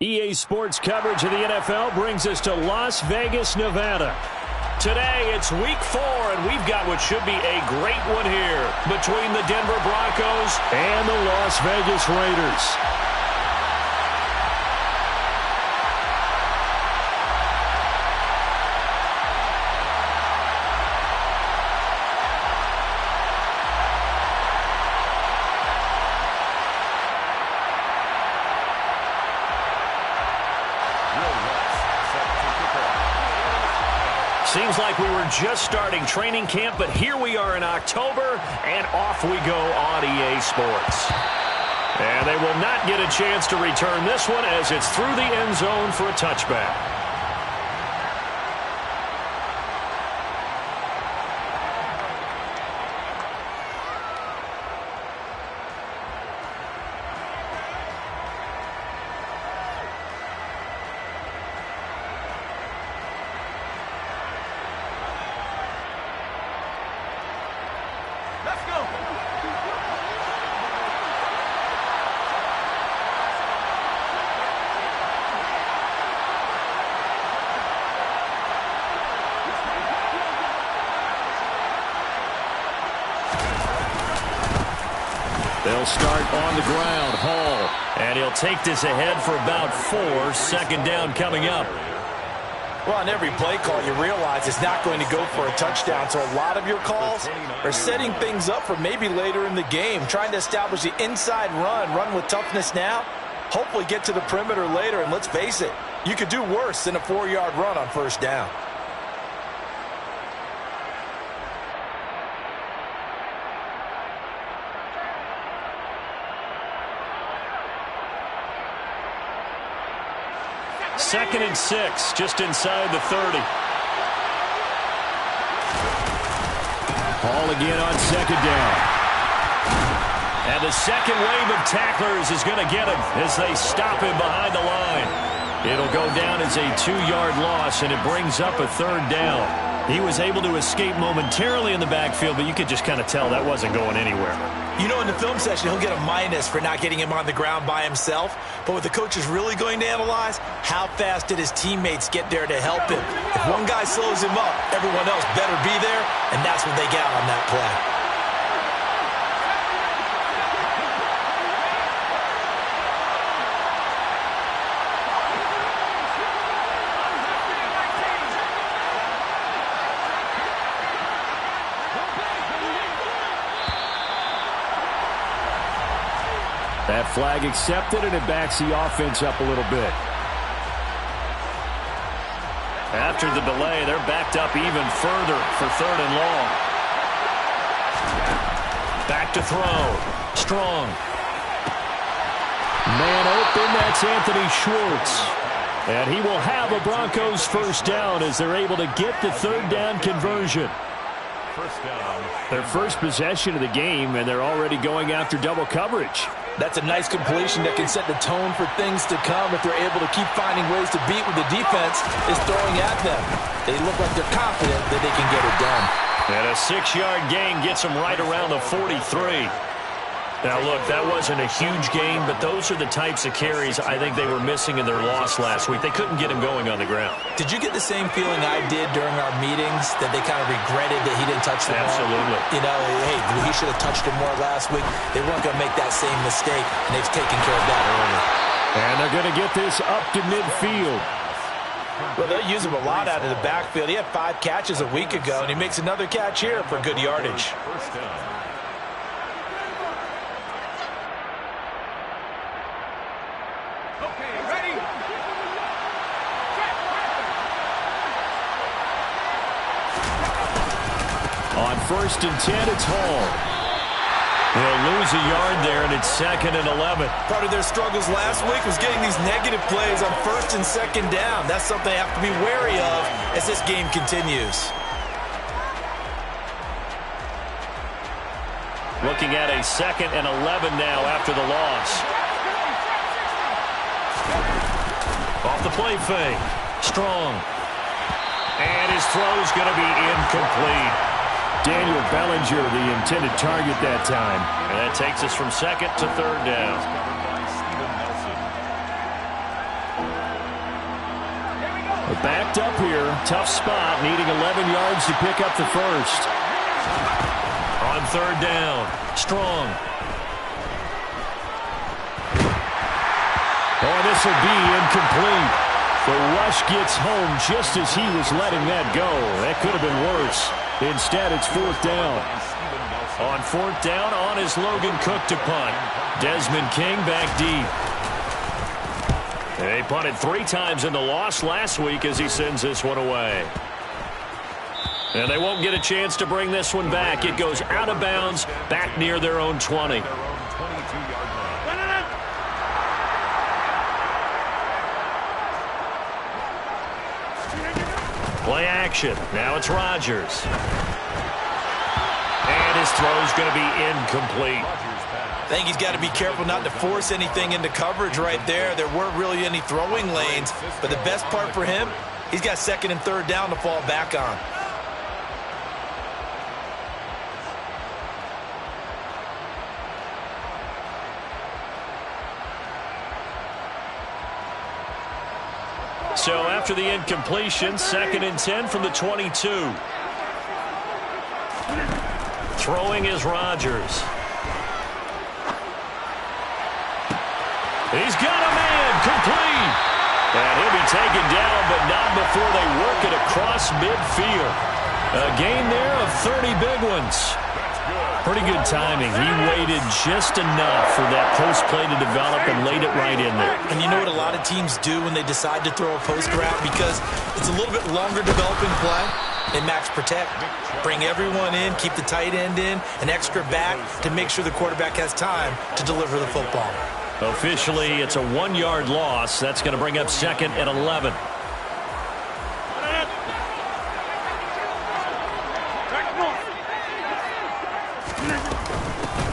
EA Sports coverage of the NFL brings us to Las Vegas, Nevada. Today, it's Week 4, and we've got what should be a great one here between the Denver Broncos and the Las Vegas Raiders. Seems like we were just starting training camp, but here we are in October, and off we go on EA Sports. And they will not get a chance to return this one as it's through the end zone for a touchback. They'll start on the ground. Hall. And he'll take this ahead for about 4. Second down coming up. Well, on every play call, you realize it's not going to go for a touchdown. So a lot of your calls are setting things up for maybe later in the game, trying to establish the inside run with toughness now, hopefully get to the perimeter later. And let's face it, you could do worse than a 4-yard run on first down. Second and 6, just inside the 30. Hall again on second down. And the second wave of tacklers is going to get him as they stop him behind the line. It'll go down as a 2-yard loss, and it brings up a third down. He was able to escape momentarily in the backfield, but you could just kind of tell that wasn't going anywhere. You know, in the film session, he'll get a minus for not getting him on the ground by himself. But what the coach is really going to analyze, how fast did his teammates get there to help him? If one guy slows him up, everyone else better be there, and that's what they got on that play. That flag accepted, and it backs the offense up a little bit. After the delay, they're backed up even further for third and long. Back to throw. Strong. Man open, that's Anthony Schwartz. And he will have a Broncos first down as they're able to get the third down conversion. First down. Their first possession of the game, and they're already going after double coverage. That's a nice completion that can set the tone for things to come if they're able to keep finding ways to beat what the defense is throwing at them. They look like they're confident that they can get it done. And a 6-yard gain gets them right around the 43. Now, look, that wasn't a huge gain, but those are the types of carries I think they were missing in their loss last week. They couldn't get him going on the ground. Did you get the same feeling I did during our meetings, that they kind of regretted that he didn't touch the ball? Absolutely. You know, hey, he should have touched him more last week. They weren't going to make that same mistake, and they've taken care of that early. And they're going to get this up to midfield. Well, they'll use him a lot out of the backfield. He had 5 catches a week ago, and he makes another catch here for good yardage. First down. On first and 10, it's Hall. They'll lose a yard there, and it's second and 11. Part of their struggles last week was getting these negative plays on first and second down. That's something they have to be wary of as this game continues. Looking at a second and 11 now after the loss. Off the play fake. Strong. And his throw's going to be incomplete. Daniel Bellinger, the intended target that time. And that takes us from second to third down. backed up here. Tough spot, needing 11 yards to pick up the first. On third down, Strong. Oh, this will be incomplete. The rush gets home just as he was letting that go. That could have been worse. Instead, it's fourth down. On fourth down, on is Logan Cook to punt. Desmond King back deep. They punted 3 times in the loss last week as he sends this one away. And they won't get a chance to bring this one back. It goes out of bounds, back near their own 20. Play action. Now it's Rodgers. And his throw's going to be incomplete. I think he's got to be careful not to force anything into coverage right there. There weren't really any throwing lanes. But the best part for him, he's got second and third down to fall back on. So after the incompletion, second and 10 from the 22. Throwing is Rodgers. He's got a man, complete. And he'll be taken down, but not before they work it across midfield. A gain there of 30 big ones. Pretty good timing. He waited just enough for that post play to develop and laid it right in there. And you know what a lot of teams do when they decide to throw a post route? Because it's a little bit longer developing play. They max protect. Bring everyone in, keep the tight end in, an extra back to make sure the quarterback has time to deliver the football. Officially, it's a 1-yard loss. That's going to bring up second and 11.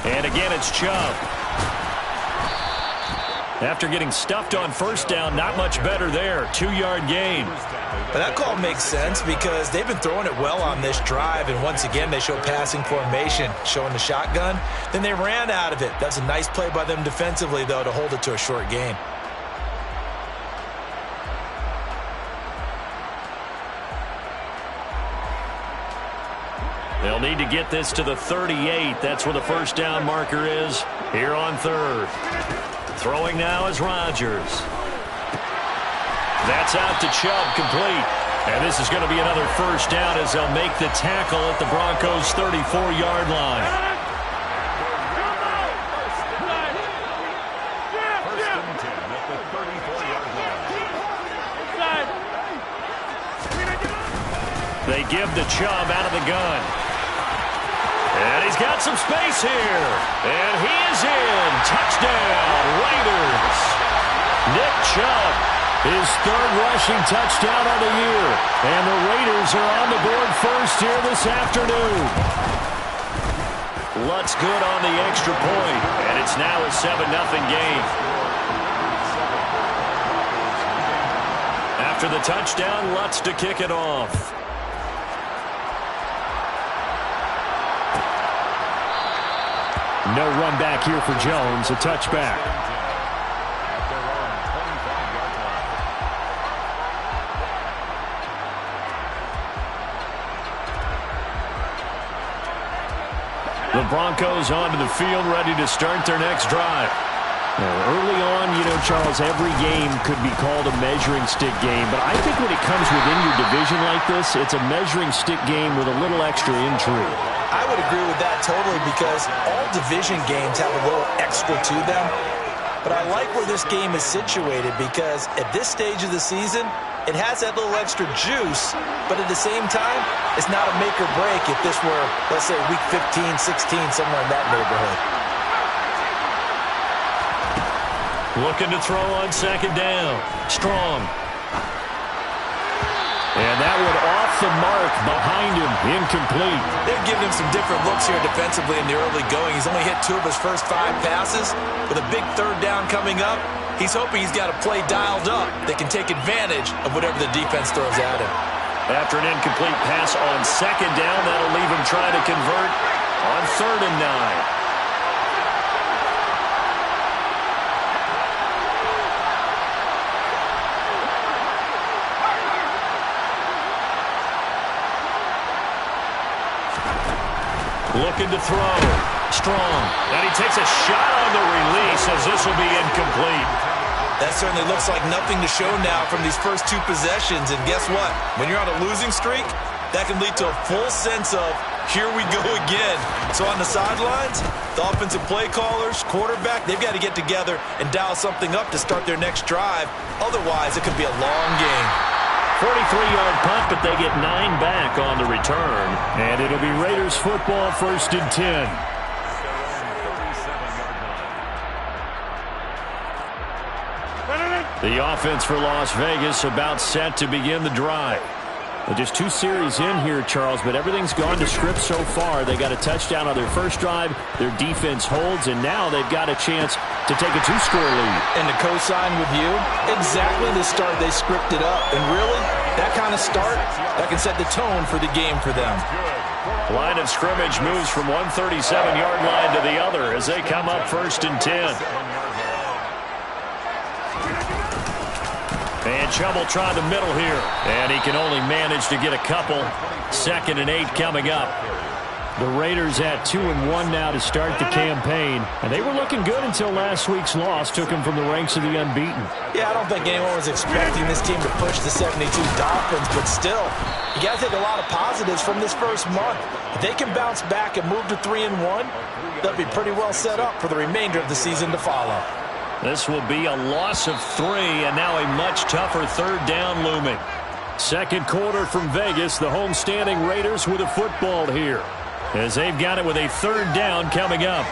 And again, it's Chubb. After getting stuffed on first down, not much better there. 2-yard gain. But that call makes sense because they've been throwing it well on this drive, and once again, they show passing formation, showing the shotgun. Then they ran out of it. That's a nice play by them defensively, though, to hold it to a short gain. They'll need to get this to the 38. That's where the first down marker is here on third. Throwing now is Rodgers. That's out to Chubb, complete. And this is going to be another first down as they'll make the tackle at the Broncos' 34-yard line. They give the Chubb out of the gun. And he's got some space here. And he is in. Touchdown, Raiders. Nick Chubb, his third rushing touchdown of the year. And the Raiders are on the board first here this afternoon. Lutz good on the extra point. And it's now a 7-0 game. After the touchdown, Lutz to kick it off. No run back here for Jones, a touchback. The Broncos onto the field, ready to start their next drive. Early on, you know, Charles, every game could be called a measuring stick game, but I think when it comes within your division like this, it's a measuring stick game with a little extra intrigue. I would agree with that totally because all division games have a little extra to them. But I like where this game is situated because at this stage of the season, it has that little extra juice, but at the same time, it's not a make or break if this were, let's say, week 15, 16, somewhere in that neighborhood. Looking to throw on second down. Strong. And that one off the mark behind him. Incomplete. They've given him some different looks here defensively in the early going. He's only hit 2 of his first 5 passes. With a big third down coming up, he's hoping he's got a play dialed up that can take advantage of whatever the defense throws at him. After an incomplete pass on second down, that'll leave him trying to convert on 3rd and 9. Looking to throw. Strong. And he takes a shot on the release as this will be incomplete. That certainly looks like nothing to show now from these first two possessions. And guess what? When you're on a losing streak, that can lead to a full sense of, here we go again. So on the sidelines, the offensive play callers, quarterback, they've got to get together and dial something up to start their next drive. Otherwise, it could be a long game. 43-yard punt, but they get 9 back on the return. And it'll be Raiders football, 1st and 10. The offense for Las Vegas about set to begin the drive. Well, just 2 series in here, Charles, but everything's gone to script so far. They got a touchdown on their first drive. Their defense holds, and now they've got a chance to take a 2-score lead. And to co-sign with you, exactly the start they scripted up. And really, that kind of start, that can set the tone for the game for them. Line of scrimmage moves from 137-yard line to the other as they come up 1st and 10. And Chubb will try the middle here. And he can only manage to get a couple. 2nd and 8 coming up. The Raiders at 2-1 now to start the campaign. And they were looking good until last week's loss took them from the ranks of the unbeaten. Yeah, I don't think anyone was expecting this team to push the 72 Dolphins, but still, you got to take a lot of positives from this first month. If they can bounce back and move to 3-1, they'll be pretty well set up for the remainder of the season to follow. This will be a loss of 3, and now a much tougher 3rd down looming. 2nd quarter from Vegas, the homestanding Raiders with a football here, as they've got it with a 3rd down coming up.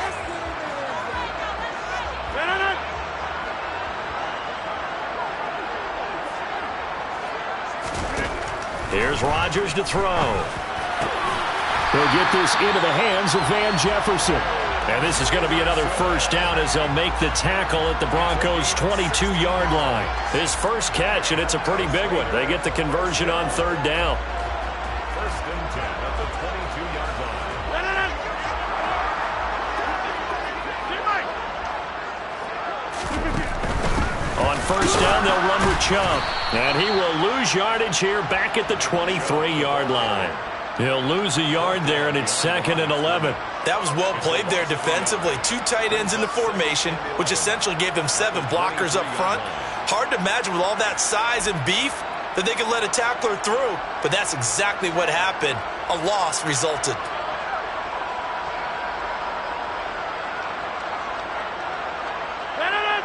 Here's Rodgers to throw. He'll get this into the hands of Van Jefferson. And this is going to be another 1st down as they'll make the tackle at the Broncos' 22-yard line. His first catch, and it's a pretty big one. They get the conversion on 3rd down. 1st and 10 at the 22-yard line. On 1st down, they'll run with Chubb. And he will lose yardage here back at the 23-yard line. He'll lose a yard there, and it's 2nd and 11. That was well played there defensively. 2 tight ends in the formation, which essentially gave them 7 blockers up front. Hard to imagine with all that size and beef that they could let a tackler through, but that's exactly what happened. A loss resulted.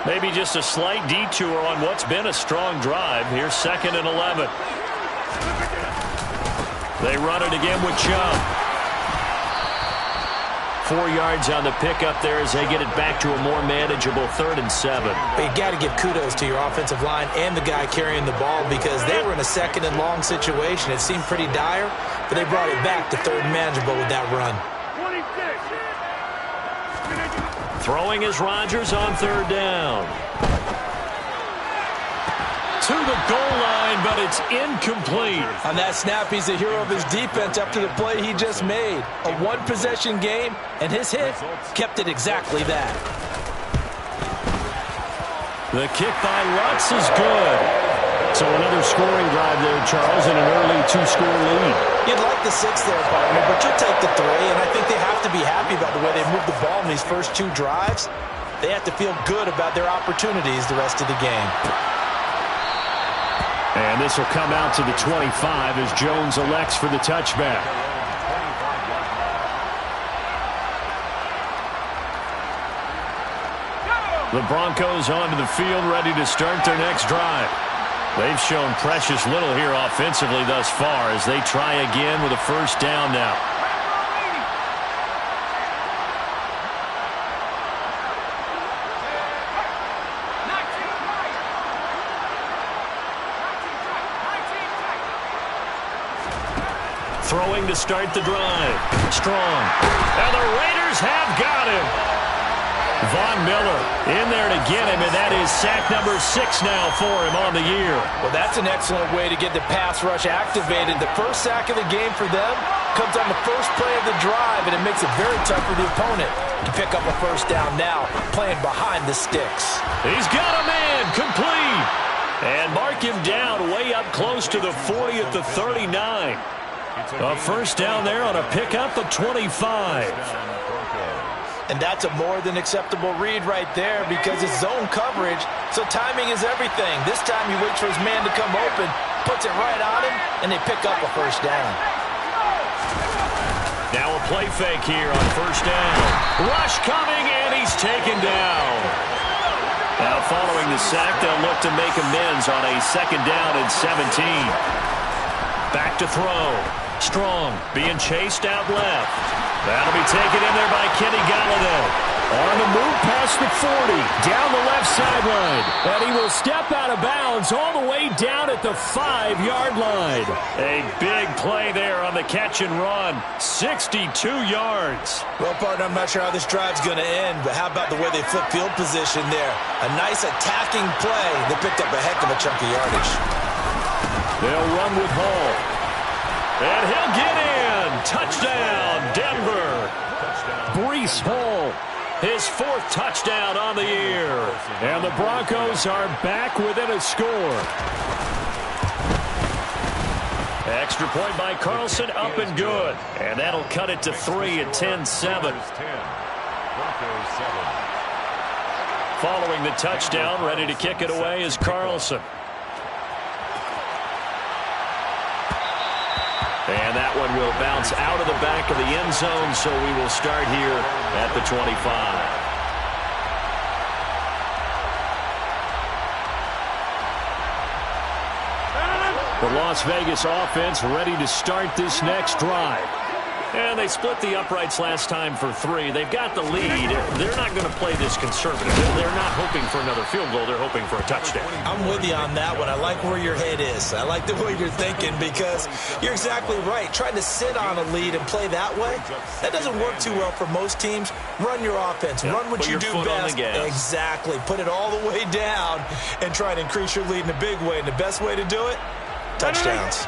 Maybe just a slight detour on what's been a strong drive. Here's 2nd and 11. They run it again with Chubb. 4 yards on the pickup there as they get it back to a more manageable 3rd and 7. But you got to give kudos to your offensive line and the guy carrying the ball because they were in a 2nd and long situation. It seemed pretty dire, but they brought it back to 3rd and manageable with that run. Throwing is Rodgers on 3rd down. To the goal line, but it's incomplete. On that snap, he's the hero of his defense after the play he just made. A 1-possession game, and his hit kept it exactly that. The kick by Lutz is good. So another scoring drive there, Charles, and an early 2-score lead. You'd like the 6 there, partner, but you'll take the 3, and I think they have to be happy about the way they moved the ball in these first 2 drives. They have to feel good about their opportunities the rest of the game. And this will come out to the 25 as Jones elects for the touchback. The Broncos onto the field ready to start their next drive. They've shown precious little here offensively thus far as they try again with a 1st down now. Throwing to start the drive. Strong. And the Raiders have got him. Von Miller in there to get him, and that is sack number 6 now for him on the year. Well, that's an excellent way to get the pass rush activated. The first sack of the game for them comes on the first play of the drive, and it makes it very tough for the opponent to pick up a 1st down now, playing behind the sticks. He's got a man, complete. And mark him down way up close to the 40 at the 39. A first down there on a pickup of 25. And that's a more than acceptable read right there because it's zone coverage, so timing is everything. This time he waits for his man to come open, puts it right on him, and they pick up a first down. Now a play fake here on first down. Rush coming, and he's taken down. Now following the sack, they'll look to make amends on a second down and 17. Back to throw. Strong being chased out left. That'll be taken in there by Kenny Golladay. On the move past the 40, down the left sideline. And he will step out of bounds all the way down at the 5-yard line. A big play there on the catch and run. 62 yards. Well, partner, I'm not sure how this drive's going to end, but how about the way they flip field position there? A nice attacking play. They picked up a heck of a chunk of yardage. They'll run with Hall. And he'll get in. Touchdown, Denver. Breece Hall, his 4th touchdown on the year. And the Broncos are back within a score. Extra point by Carlson, up and good. And that'll cut it to 3 at 10-7. Following the touchdown, ready to kick it away is Carlson. And that one will bounce out of the back of the end zone, so we will start here at the 25. The Las Vegas offense ready to start this next drive. And they split the uprights last time for 3. They've got the lead. They're not going to play this conservative. They're not hoping for another field goal. They're hoping for a touchdown. I'm with you on that one. I like where your head is. I like the way you're thinking because you're exactly right. Trying to sit on a lead and play that way, that doesn't work too well for most teams. Run your offense. Yep. Run what you do best. Exactly. Put it all the way down and try to increase your lead in a big way. And the best way to do it, touchdowns.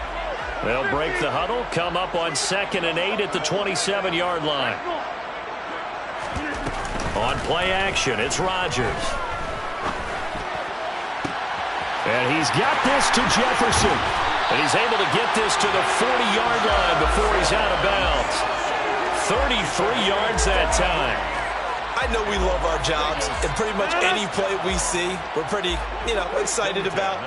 They'll break the huddle, come up on 2nd and 8 at the 27-yard line. On play action, it's Rodgers. And he's got this to Jefferson. And he's able to get this to the 40-yard line before he's out of bounds. 33 yards that time. I know we love our jobs, and pretty much any play we see, we're pretty, excited about.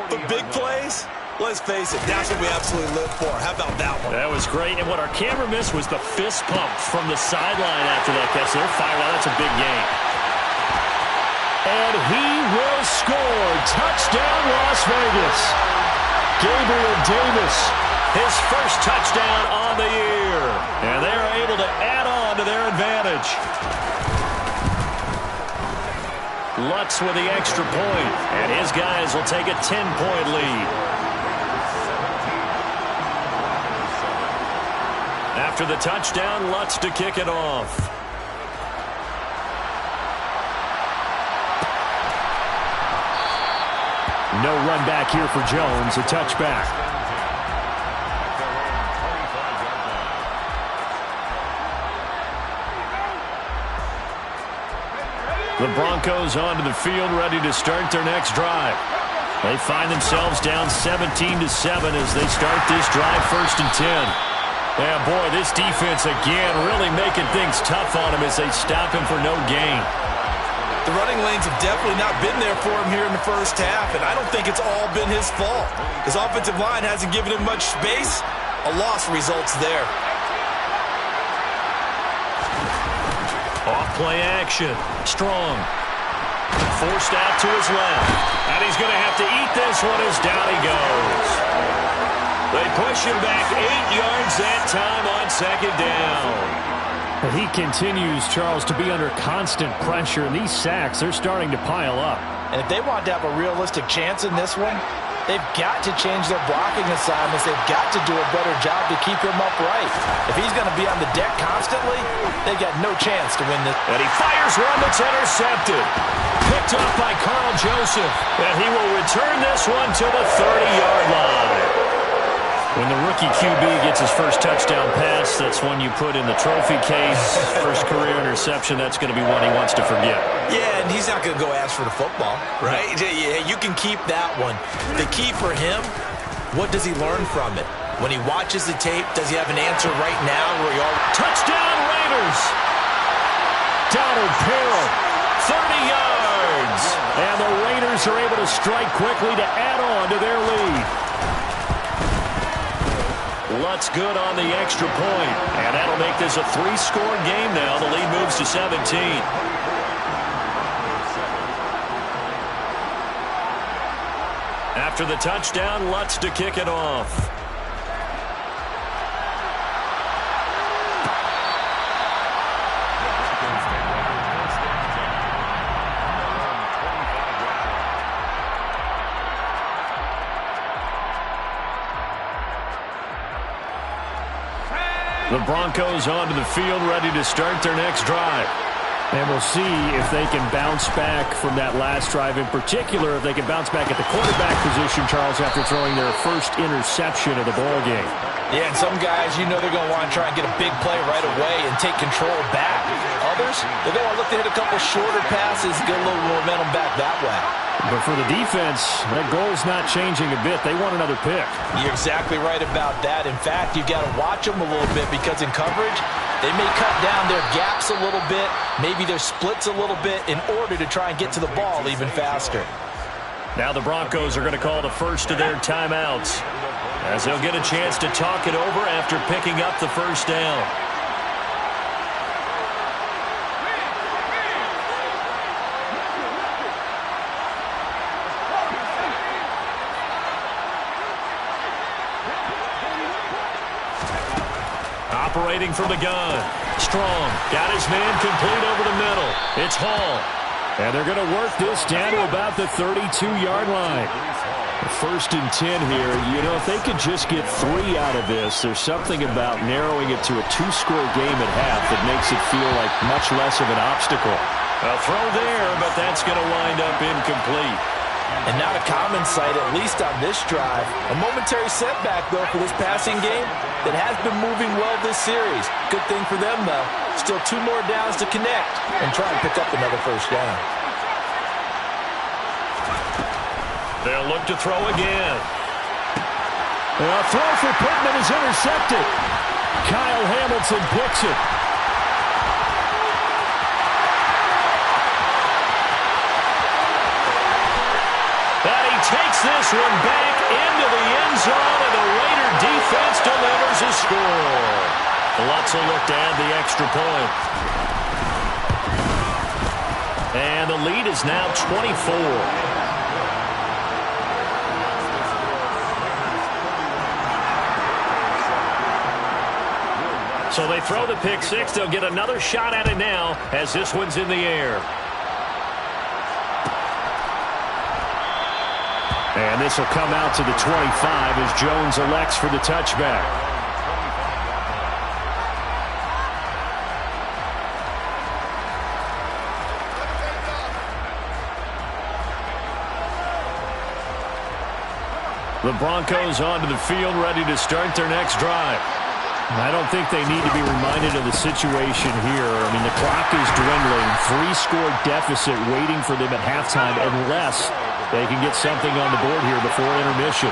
But big plays, let's face it, that's what we absolutely live for. How about that one? That was great. And what our camera missed was the fist pump from the sideline after that catch. They're fired out. That's a big game. And he will score. Touchdown, Las Vegas. Gabriel Davis, his first touchdown on the year. And they're able to add on to their advantage. Lutz with the extra point. And his guys will take a 10-point lead. After the touchdown, Lutz to kick it off. No run back here for Jones, a touchback. The Broncos onto the field, ready to start their next drive. They find themselves down 17-7 as they start this drive, 1st and 10. Yeah, boy, this defense again really making things tough on him as they stop him for no gain. The running lanes have definitely not been there for him here in the first half, and I don't think it's all been his fault. His offensive line hasn't given him much space. A loss results there. Off play action. Strong. Forced out to his left. And he's going to have to eat this one as down he goes. They push him back 8 yards that time on 2nd down. He continues, Charles, to be under constant pressure, and these sacks, they're starting to pile up. And if they want to have a realistic chance in this one, they've got to change their blocking assignments. They've got to do a better job to keep him upright. If he's going to be on the deck constantly, they've got no chance to win this. And he fires one that's intercepted. Picked up by Carl Joseph. And he will return this one to the 30-yard line. When the rookie QB gets his first touchdown pass, that's one you put in the trophy case. First career interception, that's going to be one he wants to forget. Yeah, and he's not going to go ask for the football, right? Yeah, you can keep that one. The key for him, what does he learn from it? When he watches the tape, does he have an answer right now? Touchdown Raiders! Donald Parham, 30 yards. And the Raiders are able to strike quickly to add on to their lead. Lutz good on the extra point. And that'll make this a 3-score game now. The lead moves to 17. After the touchdown, Lutz to kick it off. The Broncos onto the field, ready to start their next drive. And we'll see if they can bounce back from that last drive. In particular, if they can bounce back at the quarterback position, Charles, after throwing their first interception of the ball game. Yeah, and some guys, you know they're going to want to try and get a big play right away and take control back. Others, they're going to look to hit a couple shorter passes, get a little momentum back that way. But for the defense, that goal's not changing a bit. They want another pick. You're exactly right about that. In fact, you've got to watch them a little bit because in coverage, they may cut down their gaps a little bit, maybe their splits a little bit in order to try and get to the ball even faster. Now the Broncos are going to call the first of their timeouts as they'll get a chance to talk it over after picking up the first down. Operating from the gun. Strong got his man complete over the middle. It's Hall. And they're going to work this down to about the 32-yard line. First and 10 here. You know, if they could just get 3 out of this, there's something about narrowing it to a 2-score game at half that makes it feel like much less of an obstacle. A throw there, but that's going to wind up incomplete. And not a common sight, at least on this drive. A momentary setback, though, for this passing game that has been moving well this series. Good thing for them, though. Still 2 more downs to connect and try and pick up another first down. They'll look to throw again. A throw for Pittman is intercepted. Kyle Hamilton picks it. Takes this one back into the end zone, and the Raider defense delivers a score. Lutz will look to add the extra point. And the lead is now 24. So they throw the pick six. They'll get another shot at it now as this one's in the air. And this will come out to the 25 as Jones elects for the touchback. The Broncos onto the field, ready to start their next drive. I don't think they need to be reminded of the situation here. I mean, the clock is dwindling. 3-score deficit waiting for them at halftime unless they can get something on the board here before intermission.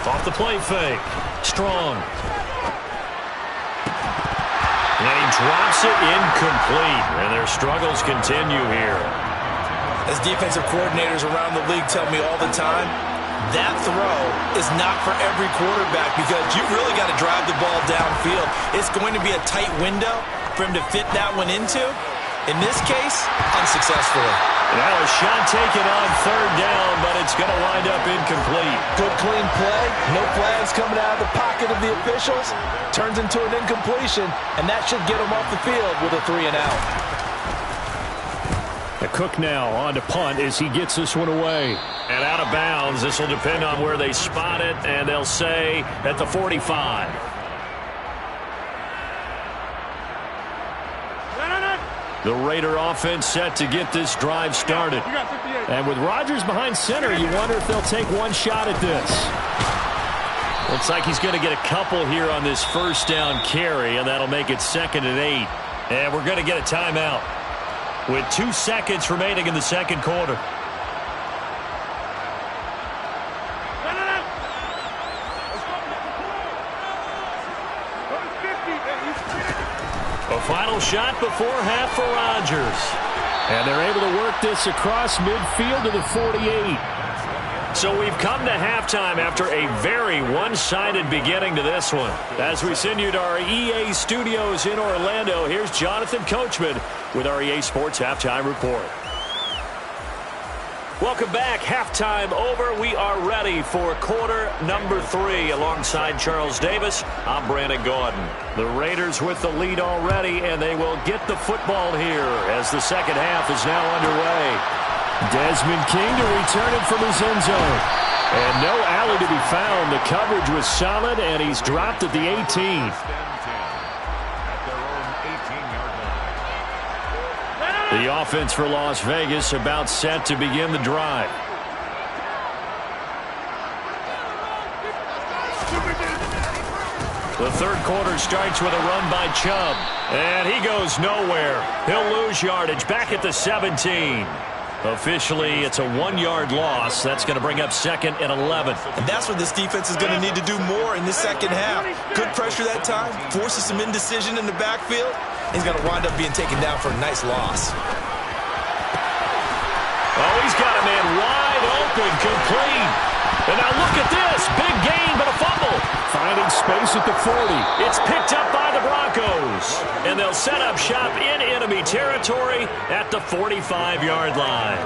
Off the play fake. Strong. And he drops it incomplete. And their struggles continue here. As defensive coordinators around the league tell me all the time, that throw is not for every quarterback because you really got to drive the ball downfield. It's going to be a tight window for him to fit that one into. In this case, unsuccessfully. Now a shot taken on third down, but it's going to wind up incomplete. Good clean play. No flags coming out of the pocket of the officials. Turns into an incompletion, and that should get him off the field with a 3-and-out. The Cook now on to punt as he gets this one away. And out of bounds. This will depend on where they spot it, and they'll say at the 45. The Raider offense set to get this drive started. And with Rodgers behind center, you wonder if they'll take one shot at this. Looks like he's going to get a couple here on this first down carry, and that'll make it 2nd and 8. And we're going to get a timeout with 2 seconds remaining in the second quarter. A final shot before half for Rodgers. And they're able to work this across midfield to the 48. So we've come to halftime after a very one-sided beginning to this one. As we send you to our EA studios in Orlando, here's Jonathan Coachman with our EA Sports Halftime Report. Welcome back. Halftime over. We are ready for quarter number 3. Alongside Charles Davis, I'm Brandon Gaudin. The Raiders with the lead already, and they will get the football here as the second half is now underway. Desmond King to return it from his end zone. And no alley to be found. The coverage was solid, and he's dropped at the 18. The offense for Las Vegas about set to begin the drive. The third quarter starts with a run by Chubb. And he goes nowhere. He'll lose yardage back at the 17. Officially, it's a 1-yard loss. That's going to bring up 2nd and 11. And that's what this defense is going to need to do more in the second half. Good pressure that time, forces some indecision in the backfield. He's going to wind up being taken down for a nice loss. Oh, he's got a man wide open, complete. And now look at this. Big gain, but a fumble. Finding space at the 40. It's picked up by the Broncos. And they'll set up shop in enemy territory at the 45-yard line.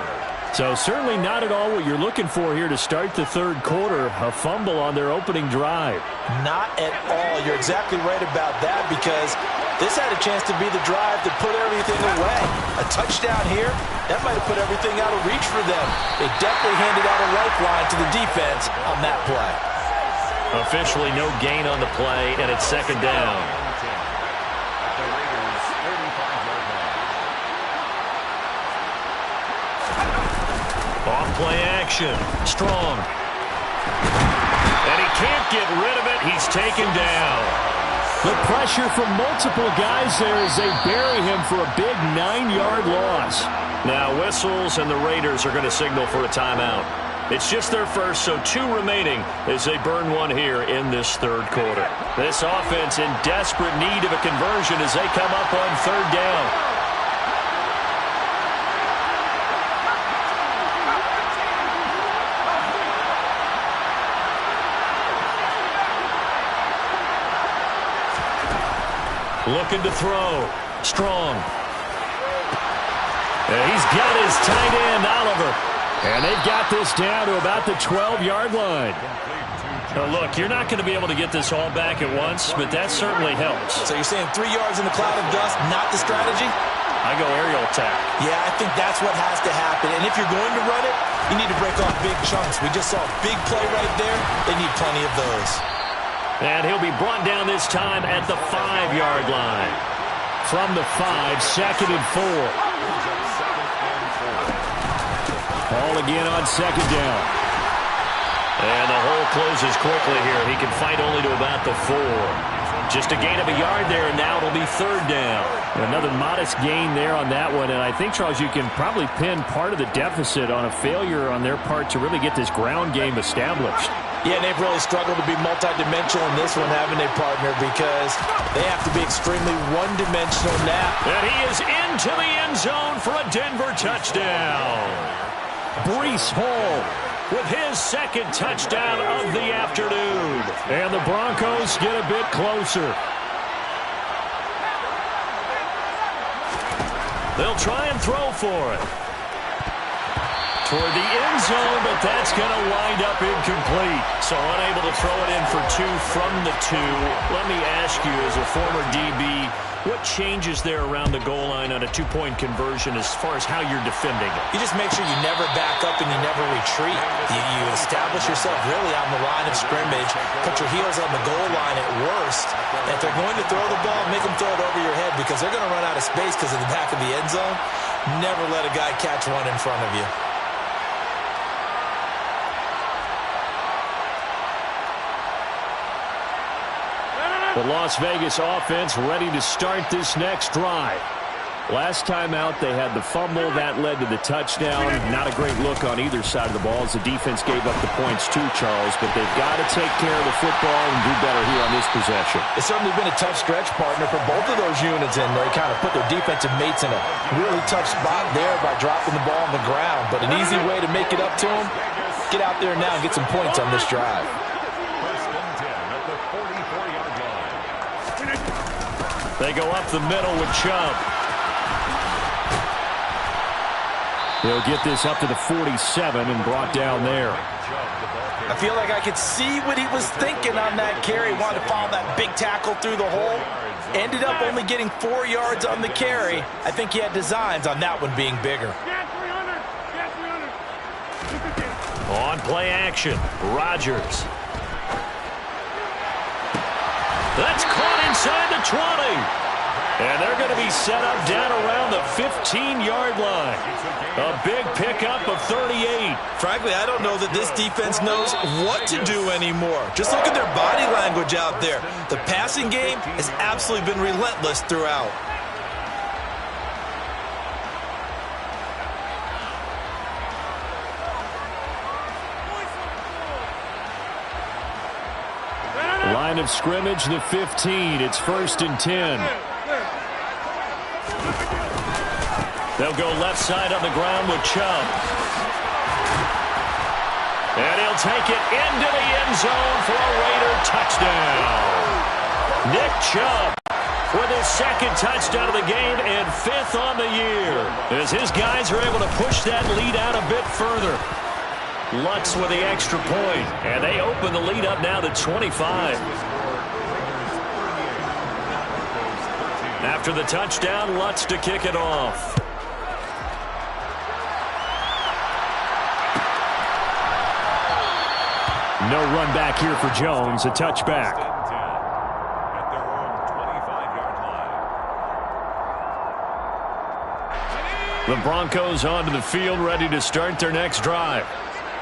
So certainly not at all what you're looking for here to start the third quarter. A fumble on their opening drive. Not at all. You're exactly right about that because this had a chance to be the drive to put everything away. A touchdown here, that might have put everything out of reach for them. They definitely handed out a lifeline to the defense on that play. Officially no gain on the play, and it's second down. Off-play action. Strong. And he can't get rid of it. He's taken down. The pressure from multiple guys there as they bury him for a big 9-yard loss. Now whistles, and the Raiders are going to signal for a timeout. It's just their first, so 2 remaining as they burn one here in this third quarter. This offense in desperate need of a conversion as they come up on third down. Looking to throw. Strong. And he's got his tight end, Oliver. And they've got this down to about the 12-yard line. Now look, you're not going to be able to get this all back at once, but that certainly helps. So you're saying 3 yards in the cloud of dust, not the strategy? I go aerial attack. Yeah, I think that's what has to happen. And if you're going to run it, you need to break off big chunks. We just saw a big play right there. They need plenty of those. And he'll be brought down this time at the 5-yard line. From the 5, 2nd and 4. Ball again on second down. And the hole closes quickly here. He can fight only to about the 4. Just a gain of a yard there, and now it'll be third down. Another modest gain there on that one. And I think, Charles, you can probably pin part of the deficit on a failure on their part to really get this ground game established. Yeah, and they've really struggled to be multidimensional in this one, haven't they, partner? Because they have to be extremely one-dimensional now. And he is into the end zone for a Denver touchdown. Breece Hall with his 2nd touchdown of the afternoon. And the Broncos get a bit closer. They'll try and throw for it. Toward the end zone, but that's going to wind up incomplete. So unable to throw it in for 2 from the 2. Let me ask you, as a former DB, what changes there around the goal line on a 2-point conversion as far as how you're defending it? You just make sure you never back up and you never retreat. You establish yourself really on the line of scrimmage, put your heels on the goal line at worst. And if they're going to throw the ball, make them throw it over your head because they're going to run out of space because of the back of the end zone. Never let a guy catch one in front of you. The Las Vegas offense ready to start this next drive. Last time out, they had the fumble. That led to the touchdown. Not a great look on either side of the ball as the defense gave up the points too, Charles. But they've got to take care of the football and do better here on this possession. It's certainly been a tough stretch, partner, for both of those units, and they kind of put their defensive mates in a really tough spot there by dropping the ball on the ground. But an easy way to make it up to them, get out there now and get some points on this drive. First and 10 at the 44-yard line. They go up the middle with Chubb. They'll get this up to the 47 and brought down there. I feel like I could see what he was thinking on that carry. Wanted to follow that big tackle through the hole. Ended up only getting 4 yards on the carry. I think he had designs on that one being bigger. On play action, Rodgers. That's caught inside the 20. And they're going to be set up down around the 15-yard line. A big pickup of 38. Frankly, I don't know that this defense knows what to do anymore. Just look at their body language out there. The passing game has absolutely been relentless throughout. Line of scrimmage, the 15. It's 1st and 10. They'll go left side on the ground with Chubb. And he'll take it into the end zone for a Raider touchdown. Nick Chubb with his second touchdown of the game and 5th on the year, as his guys are able to push that lead out a bit further. Lutz with the extra point, and they open the lead up now to 25. After the touchdown, Lutz to kick it off. No run back here for Jones, a touchback. At their own 25-yard line. The Broncos onto the field, ready to start their next drive.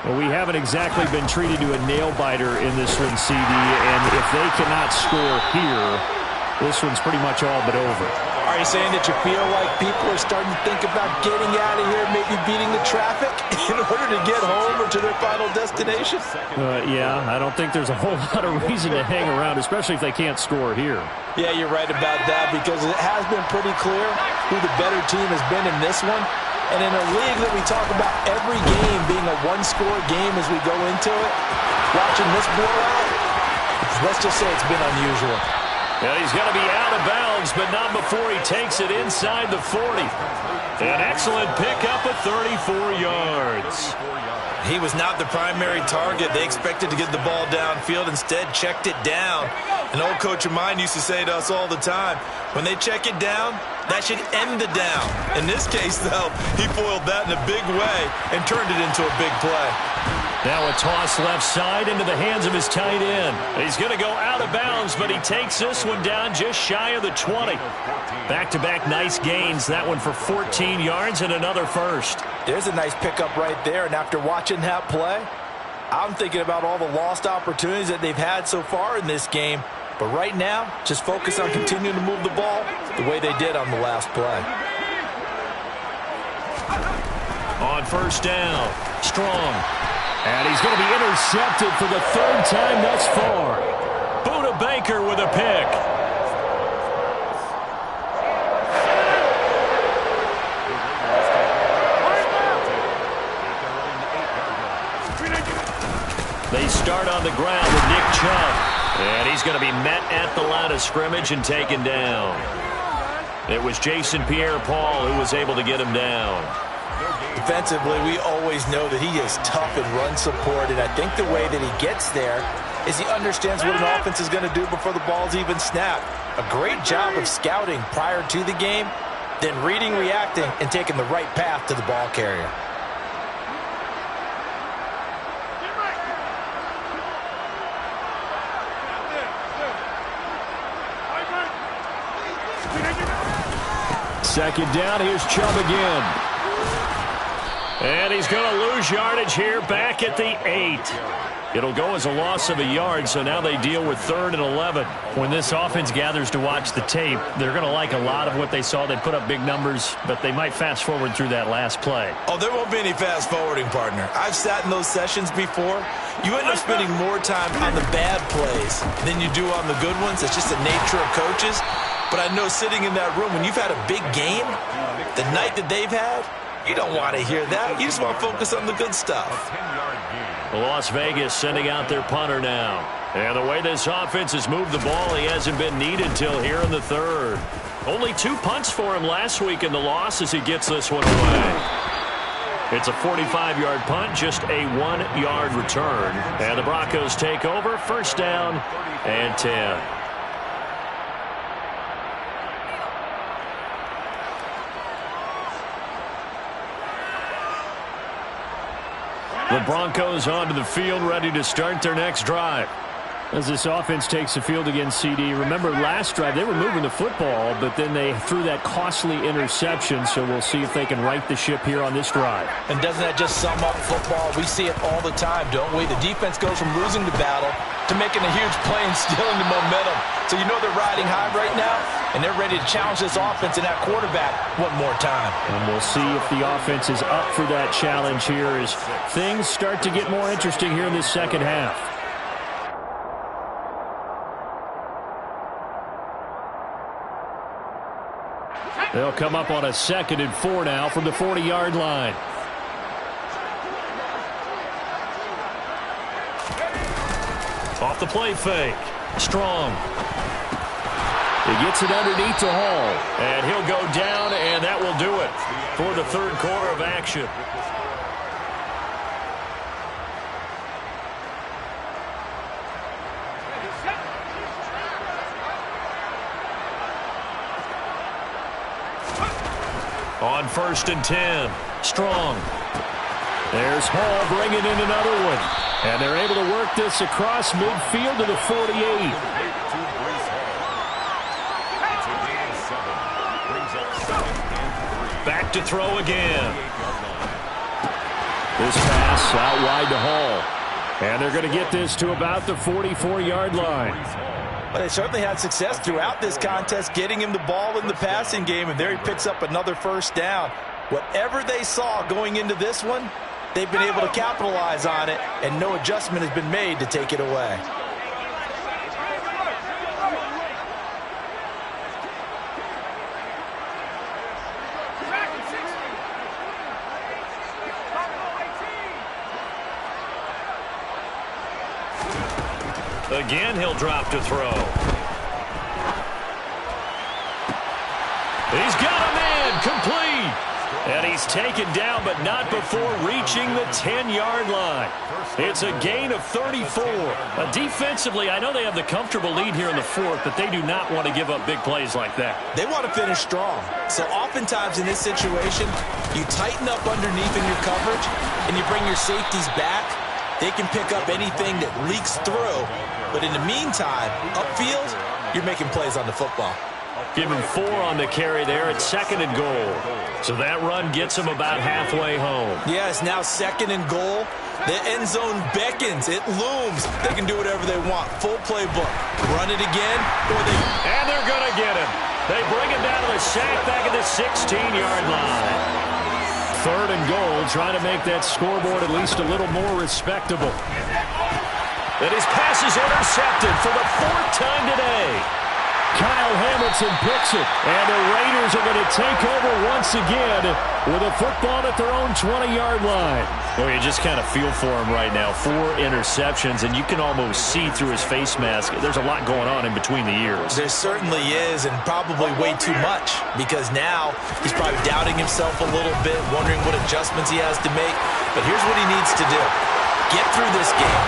Well, we haven't exactly been treated to a nail-biter in this one, CD, and if they cannot score here, this one's pretty much all but over. Are you saying that you feel like people are starting to think about getting out of here, maybe beating the traffic in order to get home or to their final destination? Yeah, I don't think there's a whole lot of reason to hang around, especially if they can't score here. Yeah, you're right about that, because it has been pretty clear who the better team has been in this one. And in a league that we talk about every game being a one-score game as we go into it, watching this blowout, let's just say it's been unusual. And he's going to be out of bounds, but not before he takes it inside the 40. An excellent pickup of 34 yards. He was not the primary target. They expected to get the ball downfield. Instead, checked it down. An old coach of mine used to say to us all the time, when they check it down, that should end the down. In this case, though, he foiled that in a big way and turned it into a big play. Now a toss left side into the hands of his tight end. He's going to go out of bounds, but he takes this one down just shy of the 20. Back-to-back nice gains. That one for 14 yards and another first. There's a nice pickup right there, and after watching that play, I'm thinking about all the lost opportunities that they've had so far in this game. But right now, just focus on continuing to move the ball the way they did on the last play. On first down, Strong. And he's going to be intercepted for the 3rd time thus far. Buda Baker with a pick. They start on the ground with Nick Chubb. And he's going to be met at the line of scrimmage and taken down. It was Jason Pierre-Paul who was able to get him down. Defensively, we always know that he is tough in run support, and I think the way that he gets there is he understands what an offense is going to do before the ball's even snapped. A great job of scouting prior to the game, then reading, reacting, and taking the right path to the ball carrier. Second down, here's Chubb again. And he's going to lose yardage here back at the 8. It'll go as a loss of a yard, so now they deal with 3rd and 11. When this offense gathers to watch the tape, they're going to like a lot of what they saw. They put up big numbers, but they might fast forward through that last play. Oh, there won't be any fast forwarding, partner. I've sat in those sessions before. You end up spending more time on the bad plays than you do on the good ones. It's just the nature of coaches. But I know sitting in that room, when you've had a big game, the night that they've had, you don't want to hear that. You just want to focus on the good stuff. Las Vegas sending out their punter now. And the way this offense has moved the ball, he hasn't been needed till here in the 3rd. Only 2 punts for him last week in the loss as he gets this one away. It's a 45-yard punt, just a 1-yard return. And the Broncos take over, 1st down and 10. The Broncos onto the field, ready to start their next drive. As this offense takes the field against CD, remember last drive they were moving the football, but then they threw that costly interception, so we'll see if they can right the ship here on this drive. And doesn't that just sum up football? We see it all the time, don't we? The defense goes from losing the battle to making a huge play and stealing the momentum. So you know they're riding high right now, and they're ready to challenge this offense and that quarterback one more time. And we'll see if the offense is up for that challenge here as things start to get more interesting here in this second half. They'll come up on a 2nd and 4 now from the 40-yard line. Off the play fake. Strong. He gets it underneath to Hall. And he'll go down, and that will do it for the 3rd quarter of action. On 1st and 10. Strong. There's Hall bringing in another one. And they're able to work this across midfield to the 48. Back to throw again. This pass out wide to Hall. And they're going to get this to about the 44-yard line. Well, they certainly had success throughout this contest getting him the ball in the passing game, and there he picks up another 1st down. Whatever they saw going into this one, they've been able to capitalize on it, and no adjustment has been made to take it away. Again, he'll drop to throw. He's got a man, complete. And he's taken down, but not before reaching the 10-yard line. It's a gain of 34. Defensively, I know they have the comfortable lead here in the 4th, but they do not want to give up big plays like that. They want to finish strong. So oftentimes in this situation, you tighten up underneath in your coverage, and you bring your safeties back. They can pick up anything that leaks through. But in the meantime, upfield, you're making plays on the football. Give him 4 on the carry there at 2nd and goal. So that run gets him about halfway home. Yeah, it's now 2nd and goal. The end zone beckons. It looms. They can do whatever they want. Full playbook. Run it again, or they... And they're going to get him. They bring him down to the sack back at the 16-yard line. 3rd and goal, trying to make that scoreboard at least a little more respectable. And his pass is intercepted for the 4th time today. Kyle Hamilton picks it, and the Raiders are going to take over once again with a football at their own 20-yard line. Well, you just kind of feel for him right now. 4 interceptions, and you can almost see through his face mask. There's a lot going on in between the ears. There certainly is, and probably way too much, because now he's probably doubting himself a little bit, wondering what adjustments he has to make. But here's what he needs to do. Get through this game.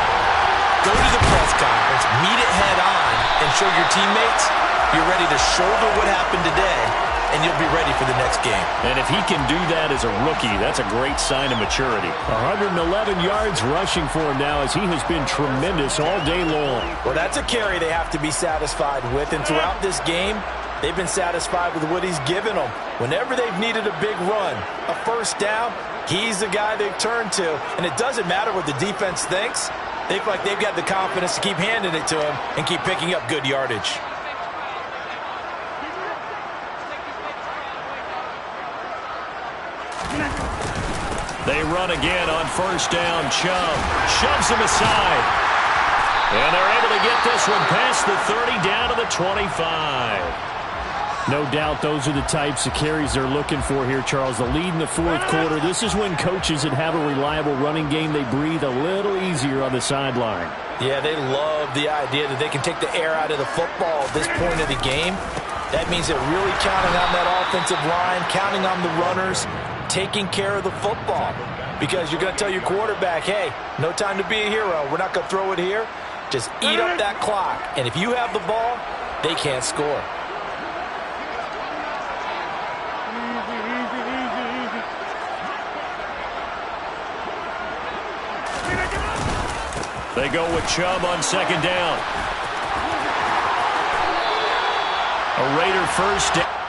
Go to the press conference, meet it head on, and show your teammates you're ready to shoulder what happened today, and you'll be ready for the next game. And if he can do that as a rookie, that's a great sign of maturity. 111 yards rushing for him now as he has been tremendous all day long. Well, that's a carry they have to be satisfied with, and throughout this game, they've been satisfied with what he's given them. Whenever they've needed a big run, a 1st down, he's the guy they've turned to, and it doesn't matter what the defense thinks. They feel like they've got the confidence to keep handing it to him and keep picking up good yardage. They run again on first down. Chubb shoves him aside. And they're able to get this one past the 30 down to the 25. No doubt those are the types of carries they're looking for here, Charles. The lead in the fourth quarter. This is when coaches that have a reliable running game, they breathe a little easier on the sideline. Yeah, they love the idea that they can take the air out of the football at this point of the game. That means they're really counting on that offensive line, counting on the runners, taking care of the football. Because you're going to tell your quarterback, hey, no time to be a hero. We're not going to throw it here. Just eat up that clock. And if you have the ball, they can't score. They go with Chubb on second down. A Raider first down.